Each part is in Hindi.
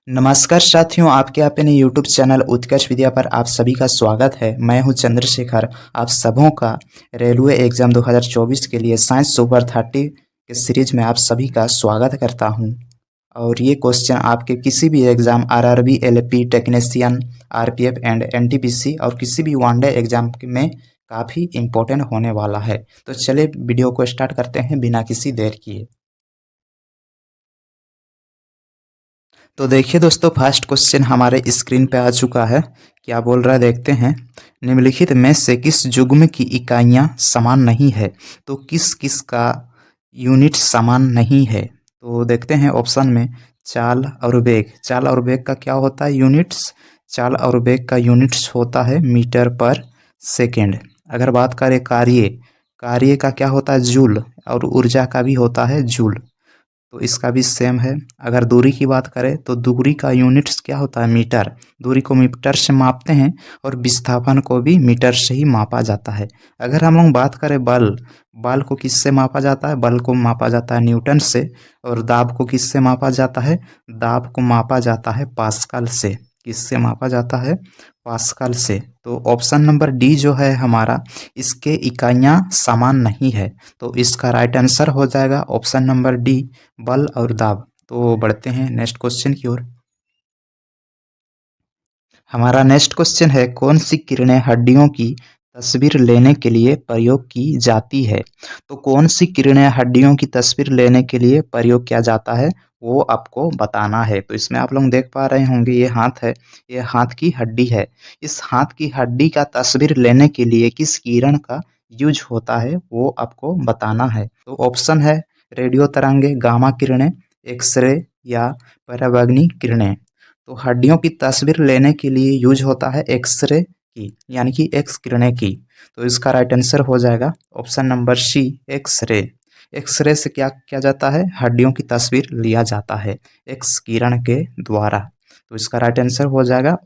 नमस्कार साथियों, आपके अपने YouTube चैनल उत्कर्ष विद्या पर आप सभी का स्वागत है। मैं हूं चंद्रशेखर। आप सबों का रेलवे एग्ज़ाम 2024 के लिए साइंस सुपर 30 के सीरीज में आप सभी का स्वागत करता हूं। और ये क्वेश्चन आपके किसी भी exam RRB, LP, technician, RPF and NTPC और किसी भी वनडे एग्ज़ाम में काफ़ी इम्पोर्टेंट होने वाला है। तो चलिए वीडियो को स्टार्ट करते हैं बिना किसी देर किए। तो देखिए दोस्तों, फर्स्ट क्वेश्चन हमारे स्क्रीन पे आ चुका है। क्या बोल रहा है देखते हैं। निम्नलिखित में से किस युग्म की इकाइयां समान नहीं है? तो किस किस का यूनिट समान नहीं है? तो देखते हैं ऑप्शन में। चाल और वेग। चाल और वेग का क्या होता है यूनिट्स? चाल और वेग का यूनिट्स होता है मीटर पर सेकेंड। अगर बात करें कार्य, कार्य का क्या होता है जूल, और ऊर्जा का भी होता है जूल। तो इसका भी सेम है। अगर दूरी की बात करें तो दूरी का यूनिट्स क्या होता है मीटर। दूरी को मीटर से मापते हैं और विस्थापन को भी मीटर से ही मापा जाता है। अगर हम लोग बात करें बल, बल को किससे मापा जाता है? बल को मापा जाता है न्यूटन से। और दाब को किससे मापा जाता है? दाब को मापा जाता है पास्कल से। किससे मापा जाता है? पास्कल से। तो ऑप्शन नंबर डी जो है हमारा, इसके इकाइयां समान नहीं है। तो इसका राइट आंसर हो जाएगा ऑप्शन नंबर डी, बल और दाब। तो बढ़ते हैं नेक्स्ट क्वेश्चन की ओर। हमारा नेक्स्ट क्वेश्चन है, कौन सी किरणें हड्डियों की तस्वीर लेने के लिए प्रयोग की जाती है? तो कौन सी किरणें हड्डियों की तस्वीर लेने के लिए प्रयोग किया जाता है, वो आपको बताना है। तो इसमें आप लोग देख पा रहे होंगे, ये हाथ है, ये हाथ की हड्डी है। इस हाथ की हड्डी का तस्वीर लेने के लिए किस किरण का यूज होता है, वो आपको बताना है। तो ऑप्शन है रेडियो तरंगे, गामा किरणें, एक्सरे या पराबैंगनी किरणें। तो हड्डियों की तस्वीर लेने के लिए यूज होता है एक्सरे की, यानी कि एक्स किरणें की। तो इसका राइट आंसर हो जाएगा option number C, X-ray. X-ray से क्या किया जाता है? हड्डियों की तस्वीर लिया जाता है एक्स किरण के द्वारा। तो इसका राइट आंसर हो जाएगा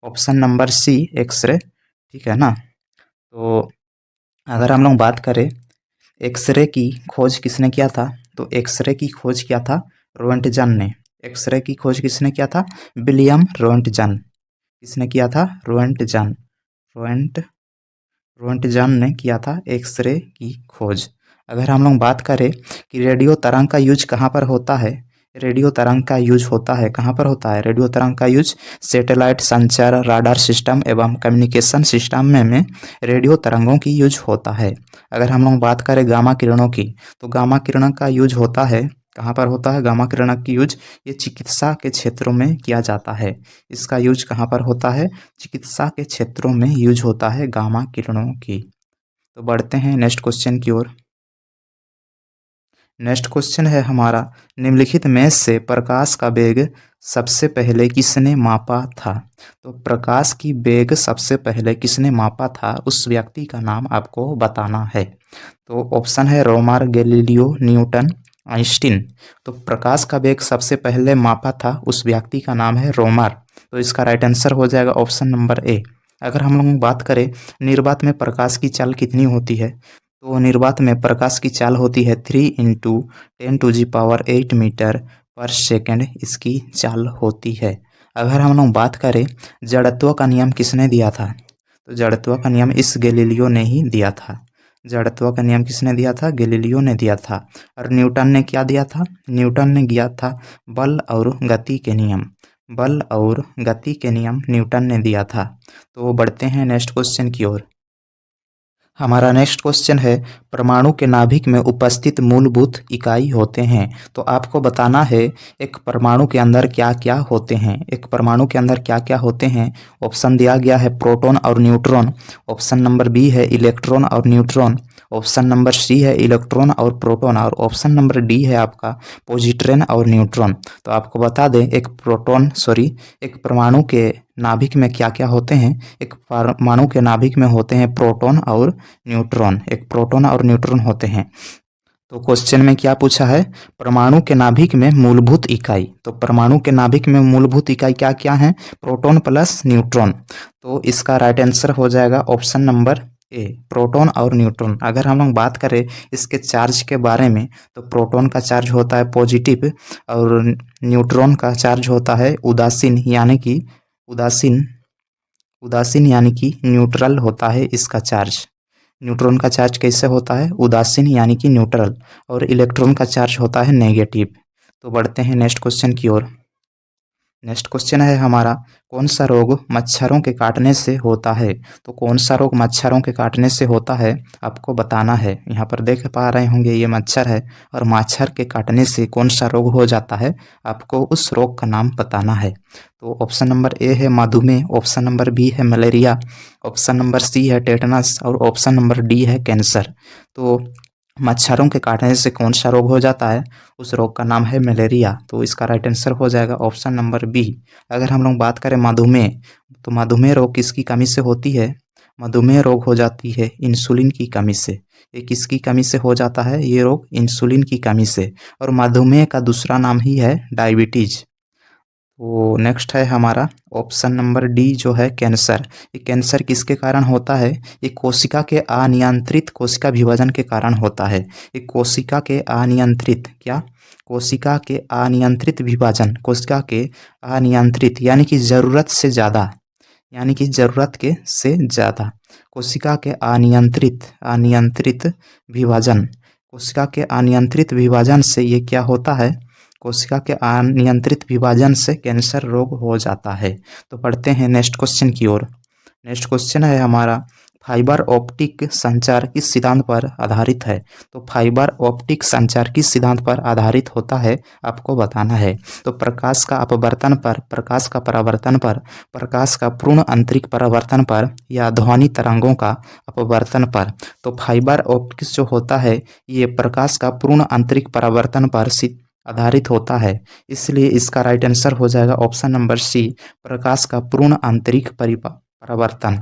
ऑप्शन नंबर सी, एक्सरे। ठीक है ना। तो अगर हम लोग बात करें एक्सरे की खोज किसने किया था, तो एक्सरे की खोज किया था रोएंटजन ने। एक्सरे की खोज किसने किया था? William Roentgen. किसने किया था? रोएंटजन। रोएंट रोएंटजन ने किया था एक्सरे की खोज। अगर हम लोग बात करें कि रेडियो तरंग का यूज कहाँ पर होता है, रेडियो तरंग का यूज होता है कहाँ पर होता है? रेडियो तरंग का यूज सैटेलाइट संचार, राडार सिस्टम एवं कम्युनिकेशन सिस्टम में रेडियो तरंगों की यूज होता है। अगर हम लोग बात करें गामा किरणों की, तो गामा किरणों का यूज होता है कहाँ पर होता है? गामा किरणों की यूज ये चिकित्सा के क्षेत्रों में किया जाता है। इसका यूज कहाँ पर होता है? चिकित्सा के क्षेत्रों में यूज होता है गामा किरणों की। तो बढ़ते हैं नेक्स्ट क्वेश्चन की ओर। नेक्स्ट क्वेश्चन है हमारा, निम्नलिखित में से प्रकाश का वेग सबसे पहले किसने मापा था? तो प्रकाश की वेग सबसे पहले किसने मापा था, उस व्यक्ति का नाम आपको बताना है। तो ऑप्शन है रोमर, गैलीलियो, न्यूटन, आइंस्टीन। तो प्रकाश का वेग सबसे पहले मापा था, उस व्यक्ति का नाम है रोमर। तो इसका राइट आंसर हो जाएगा ऑप्शन नंबर ए। अगर हम लोग बात करें निर्वात में प्रकाश की चाल कितनी होती है, तो निर्वात में प्रकाश की चाल होती है 3 × 10⁸ मीटर पर सेकेंड इसकी चाल होती है। अगर हम लोग बात करें जड़त्व का नियम किसने दिया था, तो जड़त्व का नियम इस गैलीलियो ने ही दिया था। जड़त्व का नियम किसने दिया था? गैलीलियो ने दिया था। और न्यूटन ने क्या दिया था? न्यूटन ने दिया था बल और गति के नियम। बल और गति के नियम न्यूटन ने दिया था। तो बढ़ते हैं नेक्स्ट क्वेश्चन की ओर। हमारा नेक्स्ट क्वेश्चन है, परमाणु के नाभिक में उपस्थित मूलभूत इकाई होते हैं। तो आपको बताना है एक परमाणु के अंदर क्या क्या होते हैं। एक परमाणु के अंदर क्या क्या होते हैं। ऑप्शन दिया गया है प्रोटॉन और न्यूट्रॉन। ऑप्शन नंबर बी है इलेक्ट्रॉन और न्यूट्रॉन। ऑप्शन नंबर सी है इलेक्ट्रॉन और प्रोटॉन। और ऑप्शन नंबर डी है आपका पॉजिट्रॉन और न्यूट्रॉन। तो आपको बता दें एक परमाणु के नाभिक में क्या क्या होते हैं। एक परमाणु के नाभिक में होते हैं प्रोटॉन और न्यूट्रॉन। एक प्रोटॉन और न्यूट्रॉन होते हैं। तो क्वेश्चन में क्या पूछा है? परमाणु के नाभिक में मूलभूत इकाई। तो परमाणु के नाभिक में मूलभूत इकाई क्या क्या है? Proton plus neutron. तो इसका राइट आंसर हो जाएगा ऑप्शन नंबर ए प्रोटॉन और न्यूट्रॉन। अगर हम लोग बात करें इसके चार्ज के बारे में तो प्रोटॉन का चार्ज होता है पॉजिटिव और न्यूट्रॉन का चार्ज होता है उदासीन उदासीन उदासीन यानी कि न्यूट्रल होता है इसका चार्ज। न्यूट्रॉन का चार्ज कैसे होता है? उदासीन यानी कि न्यूट्रल। और इलेक्ट्रॉन का चार्ज होता है नेगेटिव। तो बढ़ते हैं नेक्स्ट क्वेश्चन की ओर। नेक्स्ट क्वेश्चन है हमारा, कौन सा रोग मच्छरों के काटने से होता है? तो कौन सा रोग मच्छरों के काटने से होता है आपको बताना है। यहाँ पर देख पा रहे होंगे ये मच्छर है और मच्छर के काटने से कौन सा रोग हो जाता है आपको उस रोग का नाम बताना है। तो ऑप्शन नंबर ए है मधुमेह, ऑप्शन नंबर बी है मलेरिया, ऑप्शन नंबर सी है टेटनस और ऑप्शन नंबर डी है कैंसर। तो मच्छरों के काटने से कौन सा रोग हो जाता है? उस रोग का नाम है मलेरिया। तो इसका राइट आंसर हो जाएगा ऑप्शन नंबर बी। अगर हम लोग बात करें मधुमेह, तो मधुमेह रोग किसकी कमी से होती है? मधुमेह रोग हो जाती है इंसुलिन की कमी से। ये किसकी कमी से हो जाता है ये रोग? इंसुलिन की कमी से। और मधुमेह का दूसरा नाम ही है डायबिटीज। तो नेक्स्ट है हमारा ऑप्शन नंबर डी जो है कैंसर। ये कैंसर किसके कारण होता है? ये कोशिका के अनियंत्रित कोशिका विभाजन के कारण होता है। ये कोशिका के अनियंत्रित क्या? कोशिका के अनियंत्रित विभाजन, कोशिका के अनियंत्रित यानी कि ज़रूरत से ज़्यादा, यानी कि ज़रूरत के से ज़्यादा कोशिका के अनियंत्रित अनियंत्रित विभाजन, कोशिका के अनियंत्रित विभाजन से ये क्या होता है? कोशिका के अनियंत्रित विभाजन से कैंसर रोग हो जाता है। तो पढ़ते हैं नेक्स्ट क्वेश्चन की ओर। नेक्स्ट क्वेश्चन है हमारा, फाइबर ऑप्टिक संचार किस सिद्धांत पर आधारित है? तो फाइबर ऑप्टिक संचार किस सिद्धांत पर आधारित होता है आपको बताना है। तो प्रकाश का अपवर्तन पर, प्रकाश का परावर्तन पर, प्रकाश का पूर्ण आंतरिक परावर्तन पर या ध्वनि तरंगों का अपवर्तन पर। तो फाइबर ऑप्टिक्स जो होता है ये प्रकाश का पूर्ण आंतरिक परावर्तन पर आधारित होता है। इसलिए इसका राइट आंसर हो जाएगा ऑप्शन नंबर सी, प्रकाश का पूर्ण आंतरिक परावर्तन।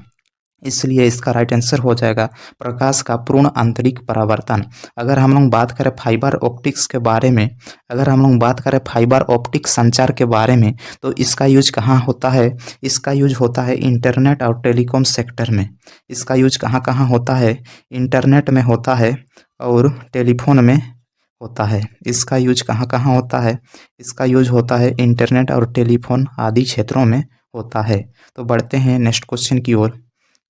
इसलिए इसका राइट आंसर हो जाएगा प्रकाश का पूर्ण आंतरिक परावर्तन। अगर हम लोग बात करें फाइबर ऑप्टिक्स के बारे में, अगर हम लोग बात करें फाइबर ऑप्टिक संचार के बारे में, तो इसका यूज कहाँ होता है? इसका यूज होता है इंटरनेट और टेलीकॉम सेक्टर में। इसका यूज कहाँ कहाँ होता है? इंटरनेट में होता है और टेलीफोन में होता है। इसका यूज कहाँ कहाँ होता है? इसका यूज होता है इंटरनेट और टेलीफोन आदि क्षेत्रों में होता है। तो बढ़ते हैं नेक्स्ट क्वेश्चन की ओर।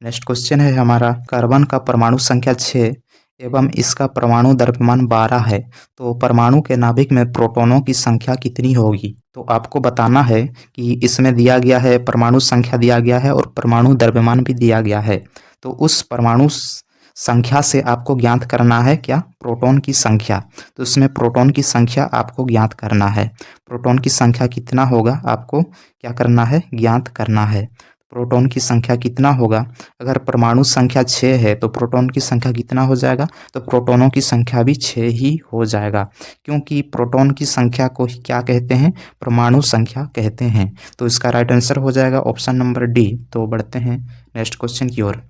नेक्स्ट क्वेश्चन है हमारा, कार्बन का परमाणु संख्या 6 एवं इसका परमाणु द्रव्यमान 12 है। तो परमाणु के नाभिक में प्रोटॉनों की संख्या कितनी होगी? तो आपको बताना है कि इसमें दिया गया है परमाणु संख्या दिया गया है और परमाणु द्रव्यमान भी दिया गया है। तो उस परमाणु संख्या से आपको ज्ञात करना है क्या? प्रोटॉन की संख्या। तो इसमें प्रोटॉन की संख्या आपको ज्ञात करना है। प्रोटॉन की संख्या कितना होगा आपको क्या करना है? ज्ञात करना है। प्रोटॉन की संख्या कितना होगा? अगर परमाणु संख्या 6 है तो प्रोटॉन की संख्या कितना हो जाएगा? तो प्रोटॉनों की संख्या भी 6 ही हो जाएगा, क्योंकि प्रोटॉन की संख्या को ही क्या कहते हैं? परमाणु संख्या कहते हैं। तो इसका राइट आंसर हो जाएगा ऑप्शन नंबर डी। तो बढ़ते हैं नेक्स्ट क्वेश्चन की ओर।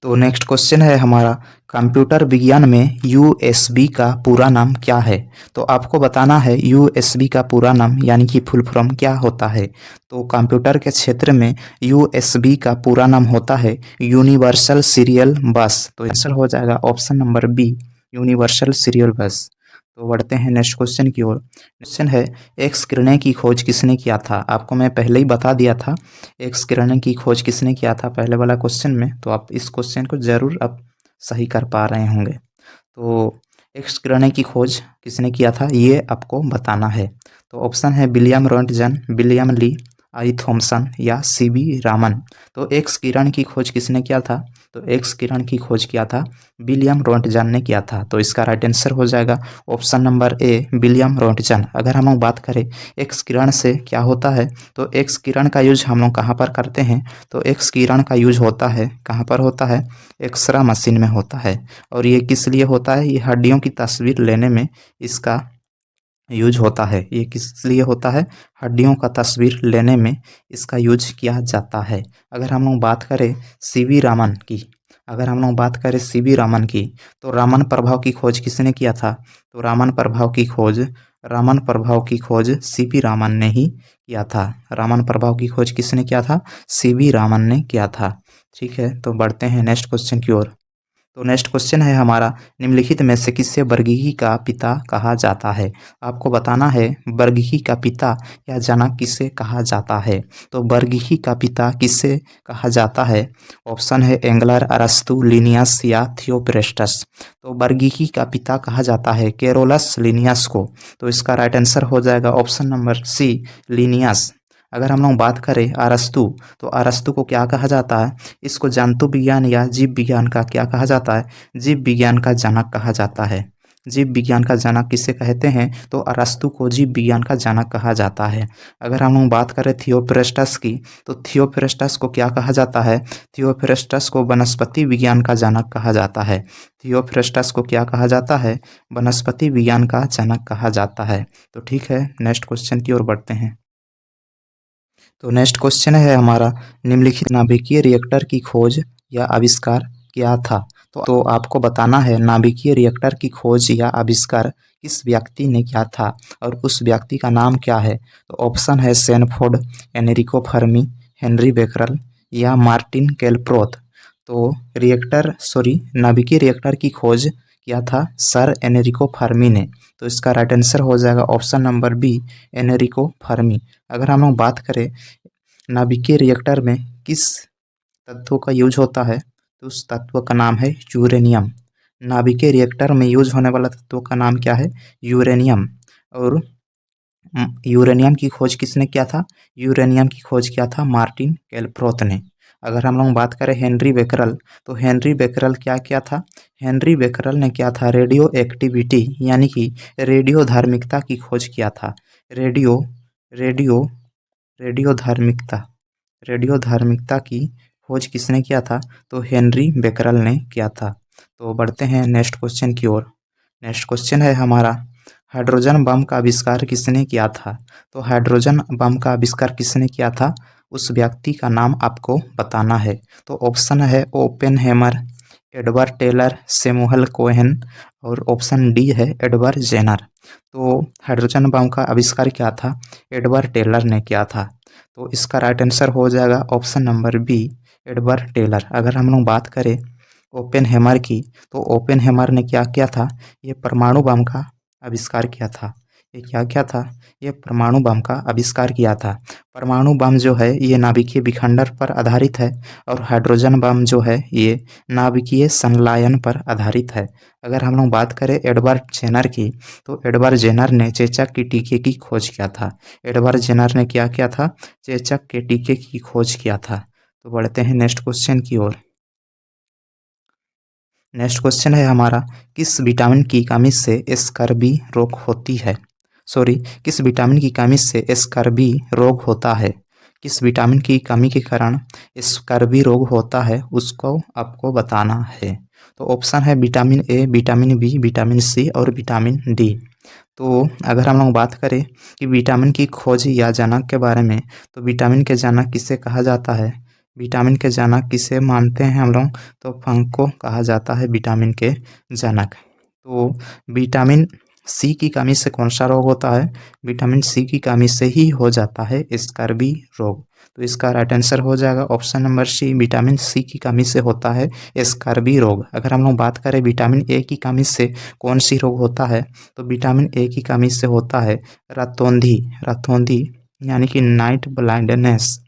तो नेक्स्ट क्वेश्चन है हमारा, कंप्यूटर विज्ञान में यूएसबी का पूरा नाम क्या है? तो आपको बताना है यूएसबी का पूरा नाम यानी कि फुल फॉर्म क्या होता है। तो कंप्यूटर के क्षेत्र में यूएसबी का पूरा नाम होता है यूनिवर्सल सीरियल बस। तो आंसर हो जाएगा option number B, universal serial bus. तो बढ़ते हैं नेक्स्ट क्वेश्चन की ओर। क्वेश्चन है, एक्स किरणें की खोज किसने किया था? आपको मैं पहले ही बता दिया था एक्स किरणें की खोज किसने किया था पहले वाला क्वेश्चन में। तो आप इस क्वेश्चन को जरूर अब सही कर पा रहे होंगे। तो एक्स किरणें की खोज किसने किया था ये आपको बताना है। तो ऑप्शन है विलियम रॉन्टगन, विलियम ली, आई थॉमसन या सीवी रामन। तो एक्स किरण की खोज किसने किया था? तो एक्स किरण की खोज किया था विलियम रॉन्टगन ने किया था। तो इसका राइट आंसर हो जाएगा option number A, William Röntgen. अगर हम लोग बात करें एक्स किरण से क्या होता है, तो एक्स किरण का यूज हम लोग कहाँ पर करते हैं? तो एक्स किरण का यूज होता है कहाँ पर होता है? एक्सरे मशीन में होता है। और ये किस लिए होता है? ये हड्डियों की तस्वीर लेने में इसका यूज होता है। ये किस लिए होता है? हड्डियों का तस्वीर लेने में इसका यूज किया जाता है। अगर हम लोग बात करें सीवी रामन की, अगर हम लोग बात करें सीवी रामन की, तो रामन प्रभाव की खोज किसने किया था? तो रामन प्रभाव की खोज रामन प्रभाव की खोज सीवी रामन ने ही किया था। रामन प्रभाव की खोज किसने किया था? सीवी रामन ने किया था। ठीक है, तो बढ़ते हैं नेक्स्ट क्वेश्चन की ओर। तो नेक्स्ट क्वेश्चन है हमारा, निम्नलिखित में से किसे वर्गीकी का पिता कहा जाता है? आपको बताना है वर्गीकी का पिता या जनक किसे कहा जाता है। तो वर्गीकी का पिता किसे कहा जाता है? ऑप्शन है एंगलर, अरस्तु, लिनियस या थियोप्रेस्टस। तो वर्गीकी का पिता कहा जाता है केरोलस लिनियस को। तो इसका राइट आंसर हो जाएगा ऑप्शन नंबर सी, लिनियस। अगर हम लोग बात करें अरस्तु, तो अरस्तु को क्या कहा जाता है? इसको जंतु विज्ञान या जीव विज्ञान का क्या कहा जाता है? जीव विज्ञान का जनक कहा जाता है। जीव विज्ञान का जनक किसे कहते हैं? तो अरस्तु को जीव विज्ञान का जनक कहा जाता है। अगर हम लोग बात करें थियोप्रेस्टस की, तो थियोप्रेस्टस को क्या कहा जाता है? थियोप्रेस्टस को वनस्पति विज्ञान का जनक कहा जाता है। थियोप्रेस्टस को क्या कहा जाता है? वनस्पति विज्ञान का जनक कहा जाता है। तो ठीक है, नेक्स्ट क्वेश्चन की ओर बढ़ते हैं। तो नेक्स्ट क्वेश्चन है हमारा, निम्नलिखित नाभिकीय रिएक्टर की खोज या आविष्कार क्या था? तो आपको बताना है नाभिकीय रिएक्टर की खोज या आविष्कार किस व्यक्ति ने किया था और उस व्यक्ति का नाम क्या है? तो ऑप्शन है Sanford, Enrico Fermi, Henry Becquerel या मार्टिन केलप्रोथ। तो नाभिकीय रिएक्टर की खोज किया था सर एनरिको फर्मी ने। तो इसका राइट आंसर हो जाएगा option number B, Enrico Fermi. अगर हम लोग बात करें नाभिकीय रिएक्टर में किस तत्व का यूज होता है, तो उस तत्व का नाम है यूरेनियम। नाभिकीय रिएक्टर में यूज होने वाला तत्व का नाम क्या है? यूरेनियम। और यूरेनियम की खोज किसने किया था? यूरेनियम की खोज किया था मार्टिन केलप्रोथ ने। अगर हम लोग बात करें हेनरी बेकरल, तो हेनरी बेकरल क्या किया था? हेनरी बेकरल ने क्या था? रेडियो एक्टिविटी यानी कि रेडियो धार्मिकता की खोज किया था। रेडियो रेडियो रेडियो धार्मिकता रेडियो धार्मिकता की खोज किसने किया था? तो हेनरी बेकरल ने किया था। तो बढ़ते हैं नेक्स्ट क्वेश्चन की ओर। नेक्स्ट क्वेश्चन है हमारा, हाइड्रोजन बम का आविष्कार किसने किया था? तो हाइड्रोजन बम का आविष्कार किसने किया था? उस व्यक्ति का नाम आपको बताना है। तो ऑप्शन है ओपेनहेमर, एडवर्ड टेलर, सैमुअल कोहेन और ऑप्शन डी है एडवर्ड जेनर। तो हाइड्रोजन बम का आविष्कार क्या था? एडवर्ड टेलर ने किया था। तो इसका राइट आंसर हो जाएगा option number B, Edward Teller. अगर हम लोग बात करें ओपेनहेमर की, तो ओपेनहेमर ने क्या किया था? ये परमाणु बम का आविष्कार किया था। ये क्या किया था? ये परमाणु बम का आविष्कार किया था। परमाणु बम जो है ये नाभिकीय विखंडन पर आधारित है और हाइड्रोजन बम जो है ये नाभिकीय संलयन पर आधारित है। अगर हम लोग बात करें एडवर्ड जेनर की, तो एडवर्ड जेनर ने चेचक की टीके की खोज किया था। एडवर्ड जेनर ने क्या किया था? चेचक के टीके की खोज किया था। तो बढ़ते हैं नेक्स्ट क्वेश्चन की ओर। नेक्स्ट क्वेश्चन है हमारा, किस विटामिन की कमी से स्कर्वी रोग होती है? किस विटामिन की कमी से स्कर्वी रोग होता है? किस विटामिन की कमी के कारण स्कर्वी रोग होता है, उसको आपको बताना है। तो ऑप्शन है vitamin A, vitamin B, vitamin C और विटामिन डी। तो अगर हम लोग बात करें कि विटामिन की खोज या जनक के बारे में, तो विटामिन के जनक किसे कहा जाता है? विटामिन के जनक किसे मानते हैं हम लोग? तो फंग को कहा जाता है विटामिन के जनक। तो विटामिन सी की कमी से कौन सा रोग होता है? विटामिन सी की कमी से ही हो जाता है स्कर्वी रोग। तो इसका राइट आंसर हो जाएगा option number C, vitamin C की कमी से होता है स्कर्वी रोग। अगर हम लोग बात करें विटामिन ए की कमी से कौन सी रोग होता है, तो विटामिन ए की कमी से होता है रतौंधी। रतौंधी यानी कि नाइट ब्लाइंडनेस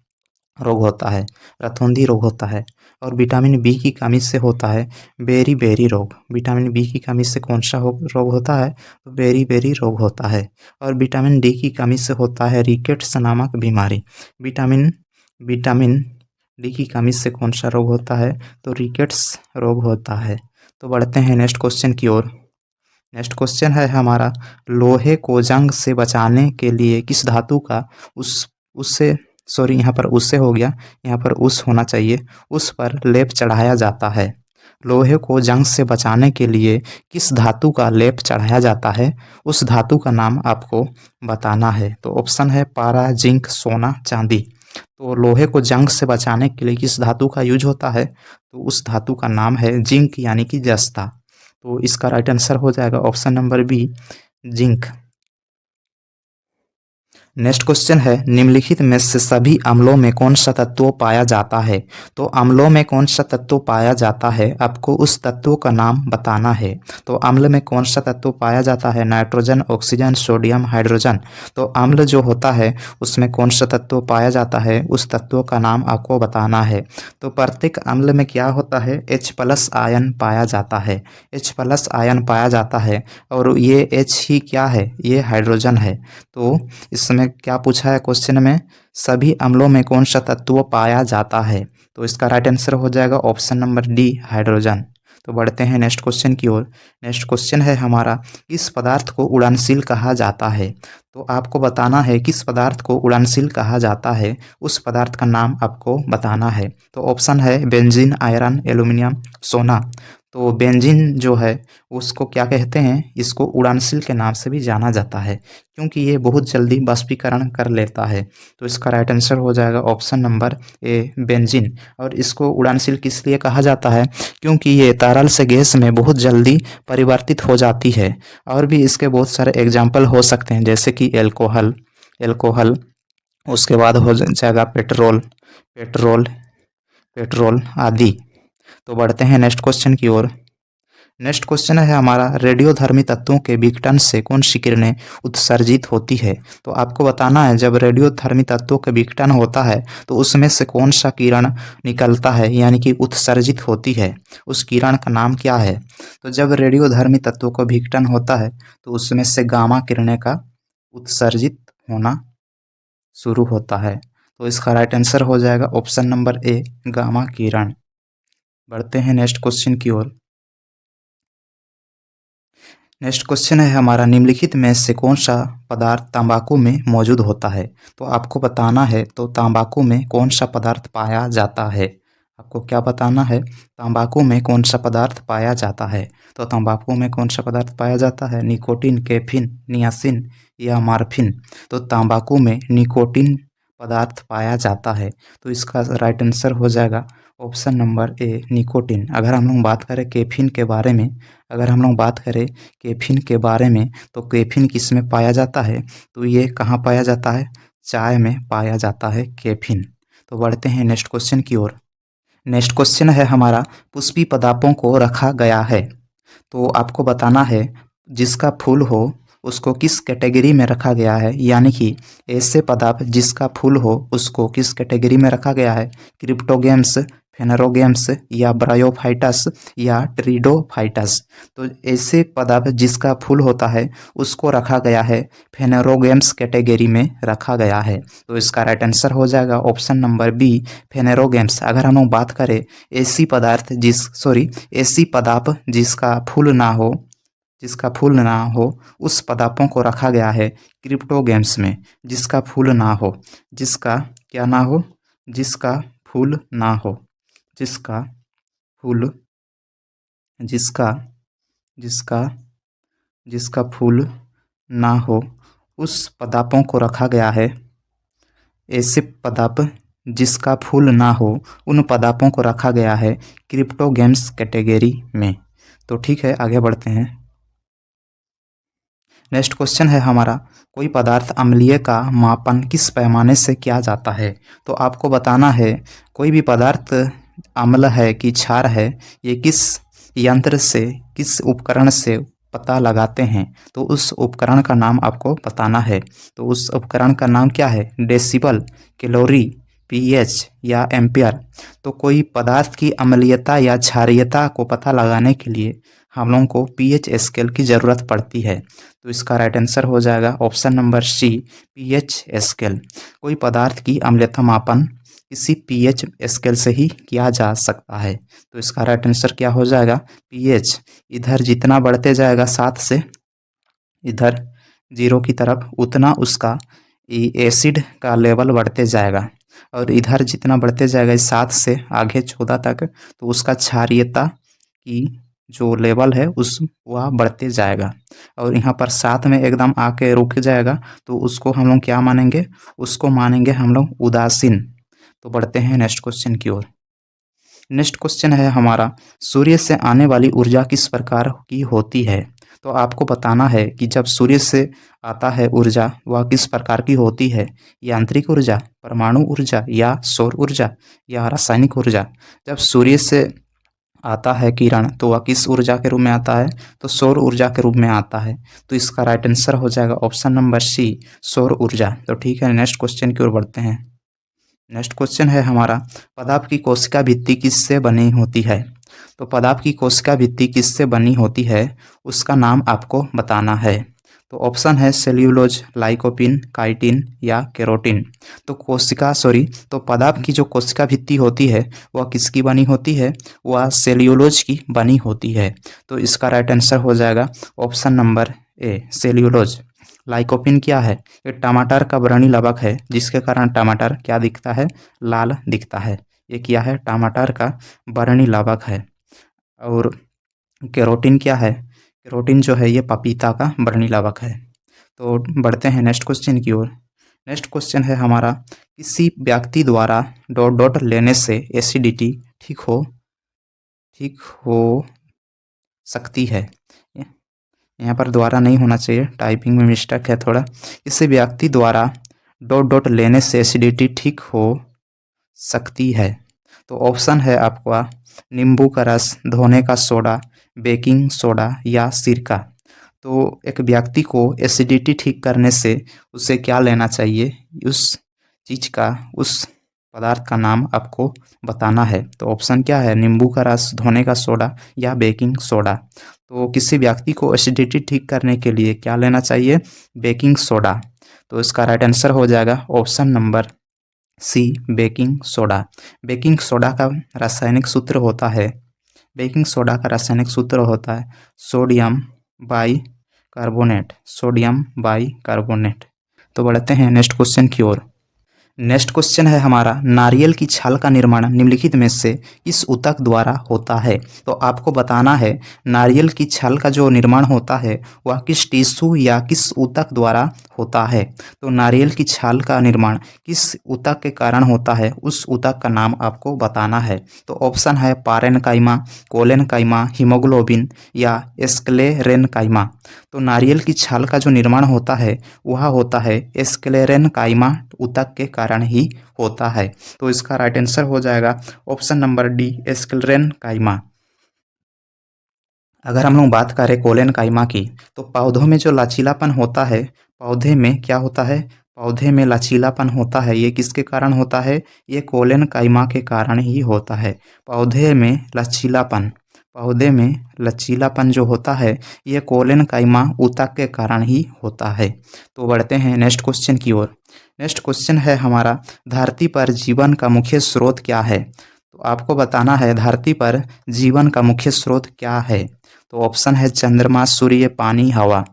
रोग होता है, रतौंधी रोग होता है। और विटामिन बी की कमी से होता है बेरी बेरी रोग। विटामिन बी की कमी से कौन सा रोग होता है? तो बेरी बेरी रोग होता है। और विटामिन डी की कमी से होता है रिकेट्स नामक बीमारी। विटामिन विटामिन डी की कमी से कौन सा रोग होता है? तो रिकेट्स रोग होता है। तो बढ़ते हैं नेक्स्ट क्वेश्चन की ओर। नेक्स्ट क्वेश्चन है हमारा, लोहे को जंग से बचाने के लिए किस धातु का उस उससे यहाँ पर उससे हो गया, यहाँ पर उस होना चाहिए, उस पर लेप चढ़ाया जाता है। लोहे को जंग से बचाने के लिए किस धातु का लेप चढ़ाया जाता है, उस धातु का नाम आपको बताना है। तो ऑप्शन है पारा, जिंक, सोना, चांदी। तो लोहे को जंग से बचाने के लिए किस धातु का यूज होता है? तो उस धातु का नाम है जिंक यानी कि जस्ता। तो इसका राइट आंसर हो जाएगा option number B, zinc. Next question है, निम्नलिखित में से सभी अम्लों में कौन सा तत्व पाया जाता है। तो अम्लों में कौन सा तत्व पाया जाता है, आपको उस तत्व का नाम बताना है। तो अम्ल में कौन सा तत्व पाया जाता है, नाइट्रोजन, ऑक्सीजन, सोडियम, हाइड्रोजन। तो अम्ल जो होता है उसमें कौन सा तत्व पाया जाता है, उस तत्व का नाम आपको बताना है। तो प्रत्येक अम्ल में क्या होता है, H+ आयन पाया जाता है, H+ आयन पाया जाता है। और ये H ही क्या है, ये हाइड्रोजन है। तो इसमें क्या पूछा है क्वेश्चन में, सभी अम्लों में कौन सा तत्व पाया जाता है। तो इसका राइट आंसर हो जाएगा ऑप्शन नंबर डी, हाइड्रोजन। तो बढ़ते हैं नेक्स्ट क्वेश्चन की ओर। नेक्स्ट क्वेश्चन है हमारा, किस पदार्थ को उड़नशील कहा जाता है। तो आपको बताना है किस पदार्थ को उड़नशील कहा जाता है, उस पदार्थ का नाम आपको बताना है। तो ऑप्शन है बेंजीन, आयरन, एल्यूमिनियम, सोना। तो बेंजीन जो है उसको क्या कहते हैं, इसको उड़नशील के नाम से भी जाना जाता है, क्योंकि ये बहुत जल्दी बाष्पीकरण कर लेता है। तो इसका राइट आंसर हो जाएगा ऑप्शन नंबर ए, बेंजीन। और इसको उड़नशील किस लिए कहा जाता है, क्योंकि ये तरल से गैस में बहुत जल्दी परिवर्तित हो जाती है। और भी इसके बहुत सारे एग्जाम्पल हो सकते हैं, जैसे कि एल्कोहल, एल्कोहल, उसके बाद हो जाएगा पेट्रोल, पेट्रोल, पेट्रोल आदि। तो बढ़ते हैं नेक्स्ट क्वेश्चन की ओर। नेक्स्ट क्वेश्चन है हमारा, रेडियोधर्मी तत्वों के विघटन से कौन सी किरणें उत्सर्जित होती है। तो आपको बताना है, जब रेडियोधर्मी तत्वों का विघटन होता है तो उसमें से कौन सा किरण निकलता है, यानी कि उत्सर्जित होती है, उस किरण का नाम क्या है। तो जब रेडियोधर्मी तत्वों का विघटन होता है तो उसमें से गामा किरणें का उत्सर्जित होना शुरू होता है। तो इसका राइट आंसर हो जाएगा ऑप्शन नंबर ए, गामा किरण। बढ़ते हैं नेक्स्ट क्वेश्चन की ओर। नेक्स्ट क्वेश्चन है हमारा, निम्नलिखित में से कौन सा पदार्थ तंबाकू में मौजूद होता है। तो आपको बताना है, तो तंबाकू में कौन सा पदार्थ पाया जाता है। आपको क्या बताना है, तंबाकू में कौन सा पदार्थ पाया जाता है। तो तंबाकू में कौन सा पदार्थ पाया जाता है, निकोटीन, कैफीन, नियासिन या मॉर्फिन। तो तंबाकू में निकोटीन पदार्थ पाया जाता है। तो इसका राइट आंसर हो जाएगा ऑप्शन नंबर ए, निकोटीन। अगर हम लोग बात करें कैफीन के बारे में, अगर हम लोग बात करें कैफीन के बारे में, तो कैफीन किस में पाया जाता है, तो ये कहाँ पाया जाता है, चाय में पाया जाता है कैफीन। तो बढ़ते हैं नेक्स्ट क्वेश्चन की ओर। नेक्स्ट क्वेश्चन है हमारा, पुष्पी पदार्थों को रखा गया है। तो आपको बताना है, जिसका फूल हो उसको किस कैटेगरी में रखा गया है, यानी कि ऐसे पदार्थ जिसका फूल हो उसको किस कैटेगरी में रखा गया है, क्रिप्टोगेम्स, फेनरोगेम्स या ब्रायोफाइटस या ट्रिडोफाइटस। तो ऐसे पदार्थ जिसका फूल होता है उसको रखा गया है फेनरोगेम्स कैटेगरी में रखा गया है। तो इसका राइट आंसर हो जाएगा ऑप्शन नंबर बी, फेनरोगेम्स। अगर हम लोग बात करें ऐसी पदार्थ जिसका फूल ना हो, जिसका फूल ना हो उस पदार्थों को रखा गया है क्रिप्टोगेम्स में। जिसका फूल ना हो, जिसका क्या ना हो, जिसका फूल ना हो, जिसका फूल, जिसका जिसका जिसका फूल ना हो उस पदार्थों को रखा गया है, ऐसे पदार्थ जिसका फूल ना हो उन पदार्थों को रखा गया है क्रिप्टोगेम्स कैटेगरी में। तो ठीक है, आगे बढ़ते हैं। नेक्स्ट क्वेश्चन है हमारा, कोई पदार्थ अम्लीय का मापन किस पैमाने से किया जाता है। तो आपको बताना है, कोई भी पदार्थ अम्ल है कि क्षार है, ये किस यंत्र से, किस उपकरण से पता लगाते हैं। तो उस उपकरण का नाम आपको बताना है। तो उस उपकरण का नाम क्या है, डेसिबल, कैलोरी, पीएच या एम्पियर। तो कोई पदार्थ की अम्लीयता या क्षारीयता को पता लगाने के लिए हम लोगों को पीएच स्केल की ज़रूरत पड़ती है। तो इसका राइट आंसर हो जाएगा option number C, pH scale. कोई पदार्थ की अम्लता मापन किसी पीएच स्केल से ही किया जा सकता है। तो इसका राइट आंसर क्या हो जाएगा, पीएच। इधर जितना बढ़ते जाएगा 7 से इधर 0 की तरफ, उतना उसका एसिड का लेवल बढ़ते जाएगा। और इधर जितना बढ़ते जाएगा 7 से आगे 14 तक, तो उसका क्षारीयता की जो लेवल है उस वह बढ़ते जाएगा। और यहाँ पर 7 में एकदम आके रुक जाएगा, तो उसको हम लोग क्या मानेंगे, उसको मानेंगे हम लोग उदासीन। तो बढ़ते हैं नेक्स्ट क्वेश्चन की ओर। नेक्स्ट क्वेश्चन है हमारा, सूर्य से आने वाली ऊर्जा किस प्रकार की होती है। तो आपको बताना है कि जब सूर्य से आता है ऊर्जा वह किस प्रकार की होती है, यांत्रिक ऊर्जा, परमाणु ऊर्जा या सौर ऊर्जा या रासायनिक ऊर्जा। जब सूर्य से आता है किरण तो वह किस ऊर्जा के रूप में आता है, तो सौर ऊर्जा के रूप में आता है। तो इसका राइट आंसर हो जाएगा ऑप्शन नंबर सी, सौर ऊर्जा। तो ठीक है, नेक्स्ट क्वेश्चन की ओर बढ़ते हैं। नेक्स्ट क्वेश्चन है हमारा, पदार्थ की कोशिका भित्ति किससे बनी होती है। तो पदार्थ की कोशिका भित्ति किससे बनी होती है, उसका नाम आपको बताना है। तो ऑप्शन है सेल्यूलोज, लाइकोपिन, काइटिन या केरोटिन। तो पदार्थ की जो कोशिका भित्ति होती है वह किसकी बनी होती है, वह सेल्यूलोज की बनी होती है। तो इसका राइट आंसर हो जाएगा option number A, cellulose. Lycopene क्या है, ये टमाटर का वर्णी लवक है जिसके कारण टमाटर क्या दिखता है, लाल दिखता है। ये क्या है, टमाटर का वर्णी लवक है। और केरोटिन क्या है, केरोटिन जो है ये पपीता का वर्णी लवक है। तो बढ़ते हैं नेक्स्ट क्वेश्चन की ओर। नेक्स्ट क्वेश्चन है हमारा, किसी व्यक्ति द्वारा डॉट डॉट लेने से एसिडिटी ठीक हो सकती है। यहाँ पर द्वारा नहीं होना चाहिए, टाइपिंग में मिस्टेक है थोड़ा। किसी व्यक्ति द्वारा डॉट डॉट लेने से एसिडिटी ठीक हो सकती है। तो ऑप्शन है आपका नींबू का रस, धोने का सोडा, बेकिंग सोडा या सिरका। तो एक व्यक्ति को एसिडिटी ठीक करने से उसे क्या लेना चाहिए, उस चीज़ का, उस पदार्थ का नाम आपको बताना है। तो ऑप्शन क्या है, नींबू का रस, धोने का सोडा या बेकिंग सोडा। तो किसी व्यक्ति को एसिडिटी ठीक करने के लिए क्या लेना चाहिए, बेकिंग सोडा। तो इसका राइट आंसर हो जाएगा option number C, baking soda. Baking soda का रासायनिक सूत्र होता है, बेकिंग सोडा का रासायनिक सूत्र होता है sodium by carbonate, sodium by carbonate. तो बढ़ते हैं नेक्स्ट क्वेश्चन की ओर। नेक्स्ट क्वेश्चन है हमारा, नारियल की छाल का निर्माण निम्नलिखित में से किस ऊतक द्वारा होता है। तो आपको बताना है नारियल की छाल का जो निर्माण होता है वह किस टिश्यू या किस ऊतक द्वारा होता है। तो नारियल की छाल का निर्माण किस ऊतक के कारण होता है, उस ऊतक का नाम आपको बताना है। तो ऑप्शन है पारेनकाइमा, कोलेनकाइमा, हीमोग्लोबिन या स्क्लेरेनकाइमा। तो नारियल की छाल का जो निर्माण होता है वह होता है स्क्लेरेनकाइमा ऊतक के कारण ही होता है। तो इसका राइट आंसर हो जाएगा ऑप्शन नंबर डी, स्क्लेरेनकाइमा। अगर हम लोग बात करें कोलेनकाइमा की, तो पौधों में जो लचीलापन होता है, पौधे में क्या होता है, पौधे में लचीलापन होता है, ये किसके कारण होता है, ये कोलेनकाइमा के कारण ही होता है। पौधे में लचीलापन, पौधे में लचीलापन जो होता है ये कोलेनकाइमा ऊतक के कारण ही होता है। तो बढ़ते हैं नेक्स्ट क्वेश्चन की ओर। नेक्स्ट क्वेश्चन है हमारा, धरती पर जीवन का मुख्य स्रोत क्या है। तो आपको बताना है धरती पर जीवन का मुख्य स्रोत क्या है। तो ऑप्शन है चंद्रमा, सूर्य, पानी, हवा।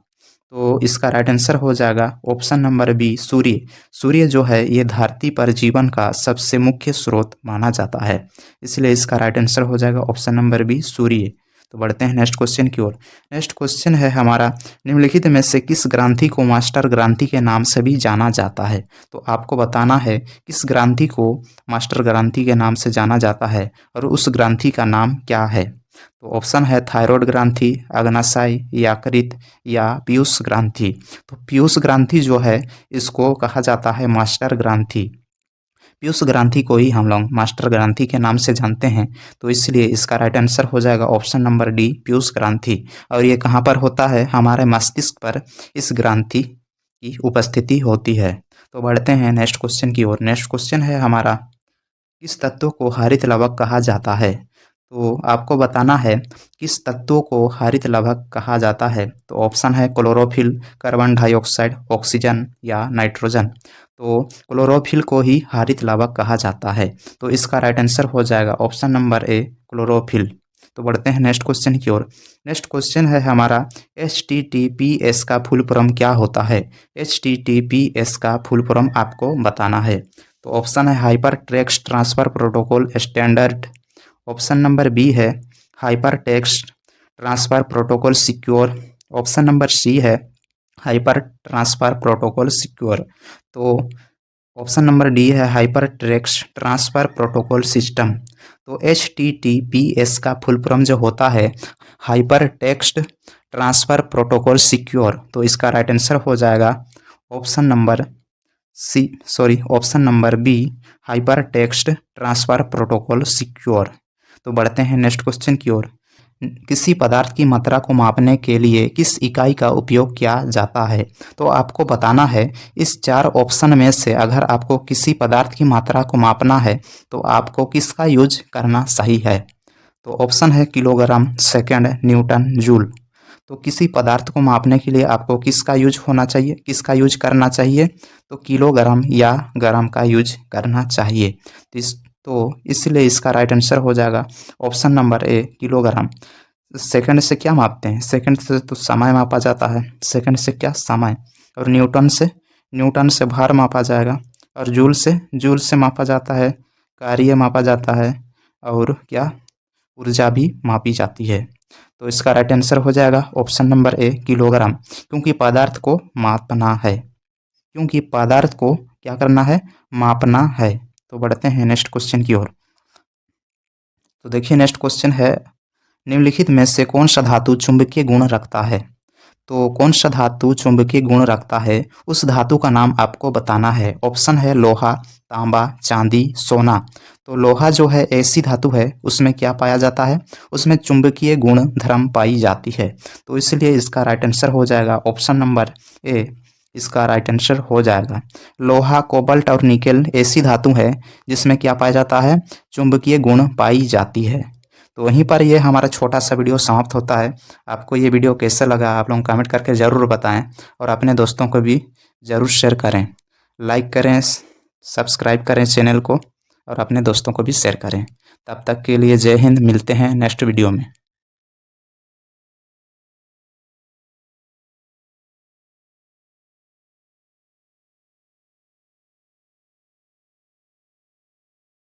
तो इसका राइट आंसर हो जाएगा ऑप्शन नंबर बी, सूर्य। सूर्य जो है ये धरती पर जीवन का सबसे मुख्य स्रोत माना जाता है, इसलिए इसका राइट आंसर हो जाएगा ऑप्शन नंबर बी, सूर्य। तो बढ़ते हैं नेक्स्ट क्वेश्चन की ओर। नेक्स्ट क्वेश्चन है हमारा, निम्नलिखित में से किस ग्रंथि को मास्टर ग्रंथि के नाम से भी जाना जाता है। तो आपको बताना है किस ग्रंथि को मास्टर ग्रंथि के नाम से जाना जाता है और उस ग्रंथि का नाम क्या है। तो ऑप्शन है थायराइड ग्रंथि, अग्नाशय, यकृत या पीयूष ग्रंथि। तो पीयूष ग्रंथि जो है इसको कहा जाता है मास्टर ग्रंथि। पीयूष ग्रंथि को ही हम लोग मास्टर ग्रंथि के नाम से जानते हैं, तो इसलिए इसका राइट आंसर हो जाएगा ऑप्शन नंबर डी, पीयूष ग्रंथि। और ये कहाँ पर होता है, हमारे मस्तिष्क पर इस ग्रंथि की उपस्थिति होती है। तो बढ़ते हैं नेक्स्ट क्वेश्चन की ओर। नेक्स्ट क्वेश्चन है हमारा, किस तत्व को हरित लवक कहा जाता है। तो आपको बताना है किस तत्वों को हरित लवक कहा जाता है। तो ऑप्शन है क्लोरोफिल, कार्बन डाइऑक्साइड, ऑक्सीजन या नाइट्रोजन। तो क्लोरोफिल को ही हरित लवक कहा जाता है, तो इसका राइट आंसर हो जाएगा ऑप्शन नंबर ए, क्लोरोफिल। तो बढ़ते हैं नेक्स्ट क्वेश्चन की ओर। नेक्स्ट क्वेश्चन है हमारा, HTTPS का फुल फॉर्म क्या होता है। HTTPS का फुल फॉर्म आपको बताना है। तो ऑप्शन है hypertext transfer protocol standard. Option number B है hypertext transfer protocol secure. Option number C है हाइपर ट्रांसफर प्रोटोकॉल सिक्योर। तो ऑप्शन नंबर डी है hypertext transfer protocol system. तो HTTPS का फुल फॉर्म जो होता है hypertext transfer protocol secure. तो इसका राइट आंसर हो जाएगा option number B, hypertext transfer protocol secure. तो बढ़ते हैं नेक्स्ट क्वेश्चन की ओर। किसी पदार्थ की मात्रा को मापने के लिए किस इकाई का उपयोग किया जाता है? तो आपको बताना है इस 4 ऑप्शन में से अगर आपको किसी पदार्थ की मात्रा को मापना है तो आपको किसका यूज करना सही है? तो ऑप्शन है किलोग्राम, सेकंड, न्यूटन, जूल। तो किसी पदार्थ को मापने के लिए आपको किसका यूज होना चाहिए, किसका यूज करना चाहिए? तो किलोग्राम या ग्राम का यूज करना चाहिए। तो इसलिए इसका राइट आंसर हो जाएगा option number A, kilogram. Second से क्या मापते हैं? सेकंड से तो समय मापा जाता है। सेकंड से क्या? समय। और न्यूटन से भार मापा जाएगा। और जूल से मापा जाता है, कार्य मापा जाता है, और क्या? ऊर्जा भी मापी जाती है। तो इसका राइट आंसर हो जाएगा ऑप्शन नंबर ए, किलोग्राम। क्योंकि पदार्थ को मापना है, क्योंकि पदार्थ को क्या करना है? मापना है। तो बढ़ते हैं नेक्स्ट क्वेश्चन की ओर। तो देखिए नेक्स्ट क्वेश्चन है, निम्नलिखित में से कौन सा धातु चुंबकीय गुण रखता है? तो कौन सा धातु चुंबकीय गुण रखता है, उस धातु का नाम आपको बताना है। ऑप्शन है लोहा, तांबा, चांदी, सोना। तो लोहा जो है ऐसी धातु है, उसमें क्या पाया जाता है? उसमें चुंबकीय गुण धर्म पाई जाती है। तो इसलिए इसका राइट आंसर हो जाएगा ऑप्शन नंबर ए, इसका राइट आंसर हो जाएगा। लोहा, कोबाल्ट और निकेल ऐसी धातु है जिसमें क्या पाया जाता है? चुंबकीय गुण पाई जाती है। तो वहीं पर ये हमारा छोटा सा वीडियो समाप्त होता है। आपको ये वीडियो कैसा लगा आप लोग कमेंट करके ज़रूर बताएं, और अपने दोस्तों को भी ज़रूर शेयर करें, लाइक करें, सब्सक्राइब करें चैनल को, और अपने दोस्तों को भी शेयर करें। तब तक के लिए जय हिंद, मिलते हैं नेक्स्ट वीडियो में।